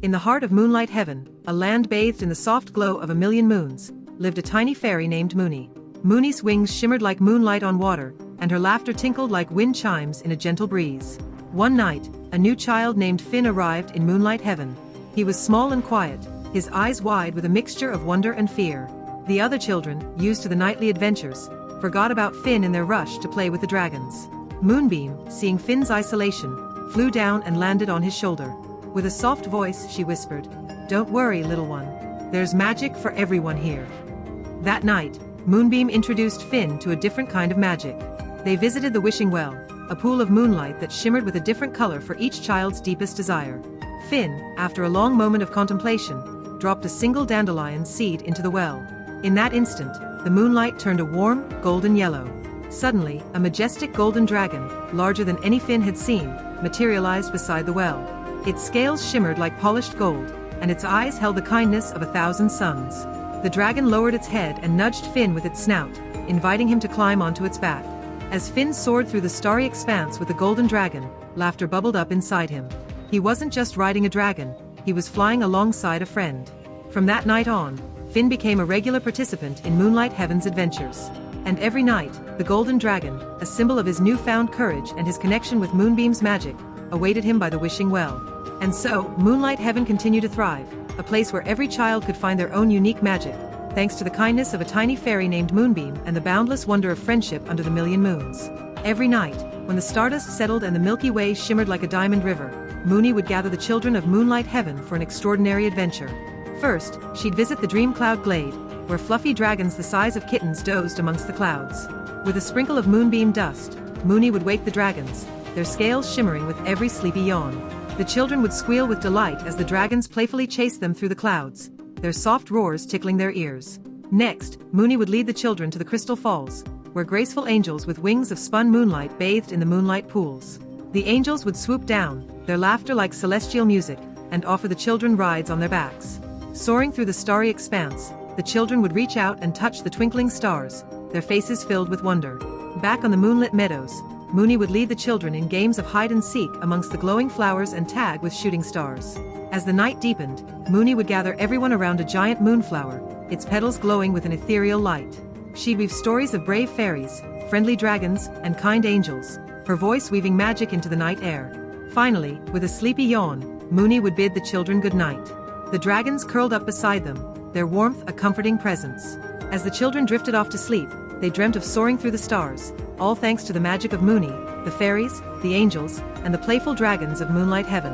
In the heart of Moonlight Heaven, a land bathed in the soft glow of a million moons, lived a tiny fairy named Moony. Moony's wings shimmered like moonlight on water, and her laughter tinkled like wind chimes in a gentle breeze. One night, a new child named Finn arrived in Moonlight Heaven. He was small and quiet, his eyes wide with a mixture of wonder and fear. The other children, used to the nightly adventures, forgot about Finn in their rush to play with the dragons. Moonbeam, seeing Finn's isolation, flew down and landed on his shoulder. With a soft voice, she whispered, "Don't worry, little one. There's magic for everyone here." That night, Moonbeam introduced Finn to a different kind of magic. They visited the wishing well, a pool of moonlight that shimmered with a different color for each child's deepest desire. Finn, after a long moment of contemplation, dropped a single dandelion seed into the well. In that instant, the moonlight turned a warm, golden yellow. Suddenly, a majestic golden dragon, larger than any Finn had seen, materialized beside the well. Its scales shimmered like polished gold, and its eyes held the kindness of 1,000 suns. The dragon lowered its head and nudged Finn with its snout, inviting him to climb onto its back. As Finn soared through the starry expanse with the golden dragon, laughter bubbled up inside him. He wasn't just riding a dragon, he was flying alongside a friend. From that night on, Finn became a regular participant in Moonlight Heaven's adventures. And every night, the golden dragon, a symbol of his newfound courage and his connection with Moonbeam's magic, awaited him by the wishing well. And so, Moonlight Heaven continued to thrive, a place where every child could find their own unique magic, thanks to the kindness of a tiny fairy named Moonbeam and the boundless wonder of friendship under the million moons. Every night, when the stardust settled and the Milky Way shimmered like a diamond river, Moony would gather the children of Moonlight Heaven for an extraordinary adventure. First, she'd visit the Dream Cloud Glade, where fluffy dragons the size of kittens dozed amongst the clouds. With a sprinkle of moonbeam dust, Moony would wake the dragons, their scales shimmering with every sleepy yawn. The children would squeal with delight as the dragons playfully chased them through the clouds, their soft roars tickling their ears. Next, Moony would lead the children to the Crystal Falls, where graceful angels with wings of spun moonlight bathed in the moonlight pools. The angels would swoop down, their laughter like celestial music, and offer the children rides on their backs. Soaring through the starry expanse, the children would reach out and touch the twinkling stars, their faces filled with wonder. Back on the moonlit meadows, Moony would lead the children in games of hide-and-seek amongst the glowing flowers and tag with shooting stars. As the night deepened, Moony would gather everyone around a giant moonflower, its petals glowing with an ethereal light. She'd weave stories of brave fairies, friendly dragons, and kind angels, her voice weaving magic into the night air. Finally, with a sleepy yawn, Moony would bid the children good night. The dragons curled up beside them, their warmth a comforting presence. As the children drifted off to sleep, they dreamt of soaring through the stars, all thanks to the magic of Moony, the fairies, the angels, and the playful dragons of Moonlight Heaven.